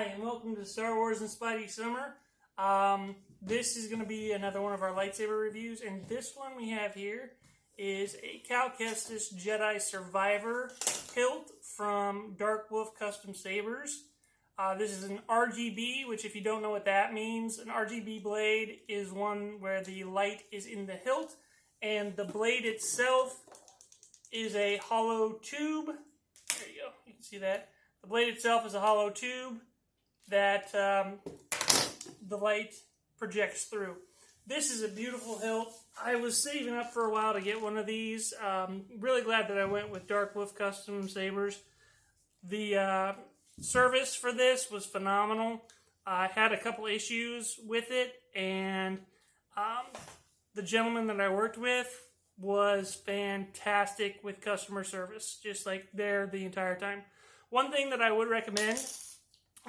Hi, and welcome to Star Wars and Spidey Summer. This is going to be another one of our lightsaber reviews, and this one we have here is a Cal Kestis Jedi Survivor hilt from Dark Wolf Custom Sabers. This is an RGB, which if you don't know what that means, an RGB blade is one where the light is in the hilt, and the blade itself is a hollow tube. There you go, you can see that. The blade itself is a hollow tube that the light projects through. This is a beautiful hilt. I was saving up for a while to get one of these. Really glad that I went with Dark Wolf Custom Sabers. The service for this was phenomenal. I had a couple issues with it, and the gentleman that I worked with was fantastic with customer service, just like there the entire time. One thing that I would recommend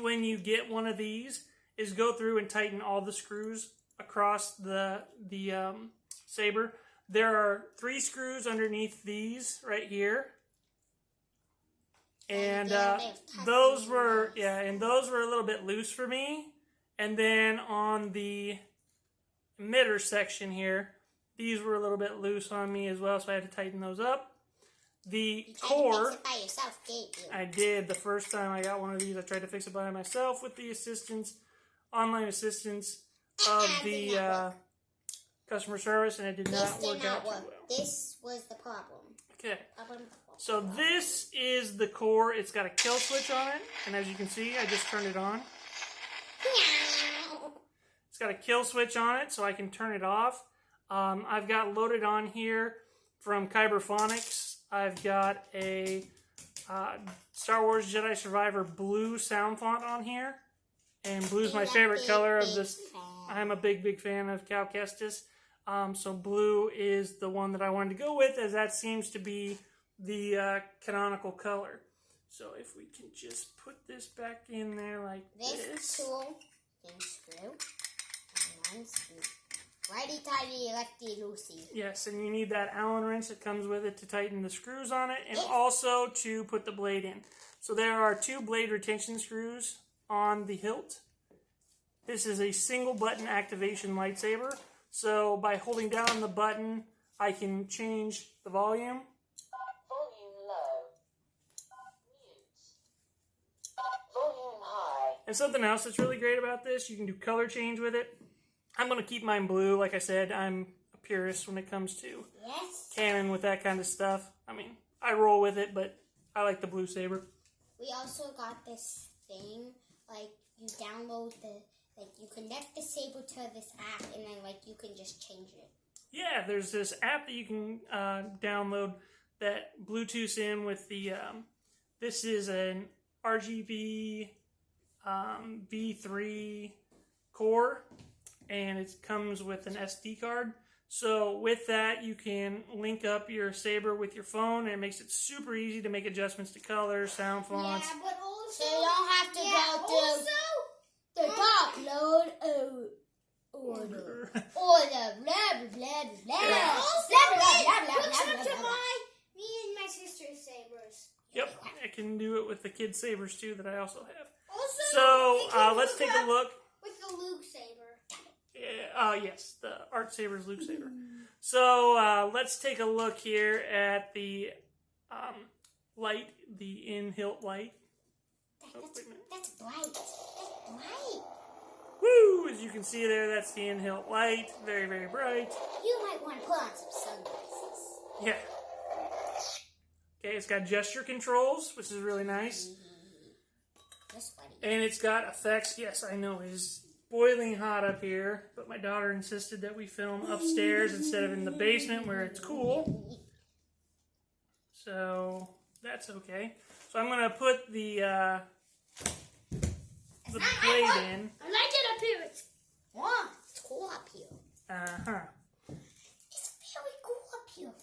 when you get one of these is go through and tighten all the screws across the saber. There are 3 screws underneath these right here, and those were a little bit loose for me. And then on the emitter section here, these were a little bit loose on me as well, so I had to tighten those up. The core, fix it by yourself, didn't you? I did. The first time I got one of these, I tried to fix it by myself with the online assistance of the customer service, and it did not work out too well. This was the problem. Okay. So this is the core. It's got a kill switch on it, and as you can see, I just turned it on. It's got a kill switch on it, so I can turn it off. I've got loaded on here from Kyberphonics. I've got a Star Wars Jedi Survivor blue sound font on here. And blue's my favorite color of this. I'm a big fan of Cal Kestis. So blue is the one that I wanted to go with, as that seems to be the canonical color. So if we can just put this back in there like this. This tool can screw and unscrew. Righty-tighty, lefty-loosey. Yes, and you need that Allen wrench that comes with it to tighten the screws on it, and also to put the blade in. So there are 2 blade retention screws on the hilt. This is a single button activation lightsaber. So by holding down the button, I can change the volume. Volume low. Mute. Volume high. And something else that's really great about this, you can do color change with it. I'm going to keep mine blue. Like I said, I'm a purist when it comes to canon with that kind of stuff. I mean, I roll with it, but I like the blue saber. We also got this thing, like, you download you connect the saber to this app, and then, you can just change it. Yeah, there's this app that you can download that Bluetooths in with the, this is an RGB V3 core, and it comes with an SD card. So with that, you can link up your saber with your phone, and it makes it super easy to make adjustments to color, sound fonts. Yeah, but also, so you don't have to go through the dark load order. Blah, blah, blah, blah. Yeah. Also, me and my sister's sabers. Yep, I can do it with the kid sabers too that I also have. Also, so let's take a look. With the Luke saber. Yes, the Art Saber's Luke Saber. So let's take a look here at the light, the in-hilt light. That's bright. That's bright. Woo! As you can see there, that's the in-hilt light. Very, very bright. You might want to put on some sunglasses. Yeah. Okay, it's got gesture controls, which is really nice. And it's got effects. Yes, I know, it's boiling hot up here, but my daughter insisted that we film upstairs instead of in the basement where it's cool. So that's okay. So I'm gonna put the blade in. I like it up here. It's cool up here. It's very cool up here.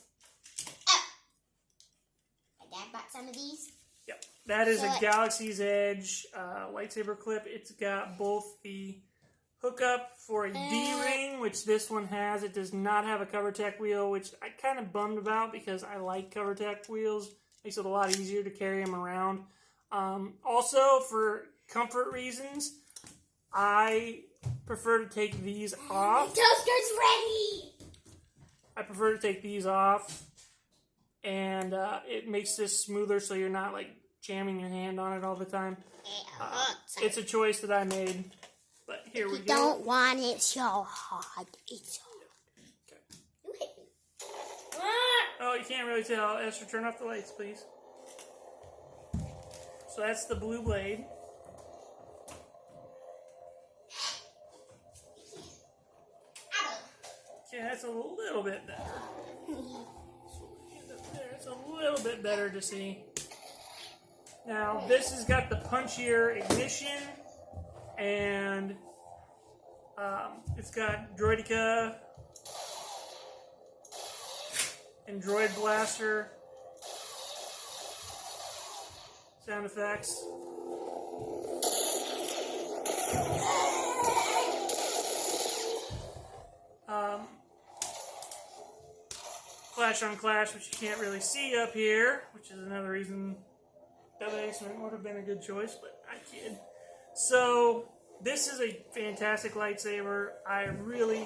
My dad bought some of these. Yep, that is a Galaxy's Edge lightsaber clip. It's got both the hookup for a D-ring, which this one has. It does not have a CoverTech wheel, which I kind of bummed about because I like CoverTech wheels. Makes it a lot easier to carry them around. Also, for comfort reasons, I prefer to take these off. Toaster's ready! I prefer to take these off, and it makes this smoother so you're not like jamming your hand on it all the time. It's a choice that I made, but here we go. You don't want it so hard. It's so Okay. You hit me. Oh, you can't really tell. Esther, turn off the lights, please. So that's the blue blade. Okay, that's a little bit better. It's a little bit better to see. Now, this has got the punchier ignition, and it's got Droideka and Droid Blaster sound effects. Clash on Clash, which you can't really see up here, which is another reason endorsement would have been a good choice, but I kid. So, this is a fantastic lightsaber. I really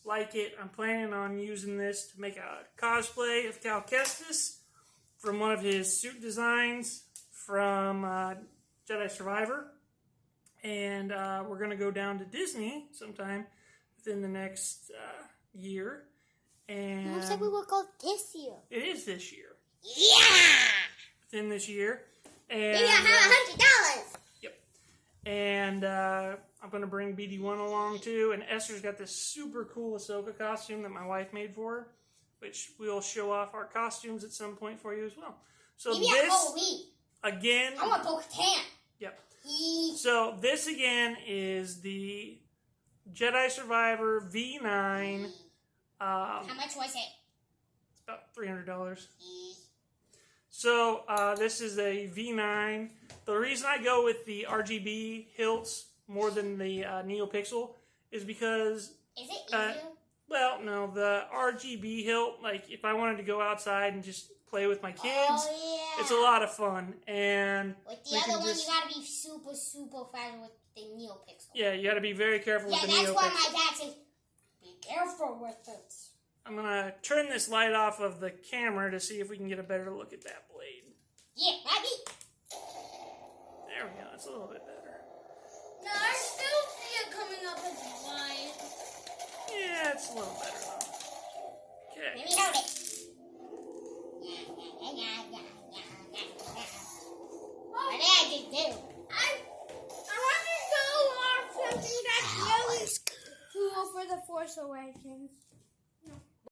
like it. I'm planning on using this to make a cosplay of Cal Kestis from one of his suit designs from Jedi Survivor. And we're going to go down to Disney sometime within the next year. And Mom said we will go this year. it is this year. Yeah! Within this year. And, Maybe I have $100. Yep. And I'm going to bring BD1 along too. And Esther's got this super cool Ahsoka costume that my wife made for her, which we'll show off our costumes at some point for you as well. So Maybe this, Halloween. again... I want Bo-Katan. Yep. So this again is the Jedi Survivor V9. How much was it? It's about $300. So this is a V9. The reason I go with the RGB hilts more than the NeoPixel is because... Is it easier? Well, no, the RGB hilt, like if I wanted to go outside and just play with my kids, it's a lot of fun. And with the other one, you gotta be super, super fast with the NeoPixel. Yeah, you gotta be very careful with the NeoPixel. Yeah, that's why my dad says, be careful with it. I'm gonna turn this light off of the camera to see if we can get a better look at that blade. Yeah, ready? There we go, that's a little bit better. No, I still see it coming up as white. Yeah, it's a little better though. Okay. Let me hold it. What did I just do? I want to go off something that's really cool for the Force Awakens.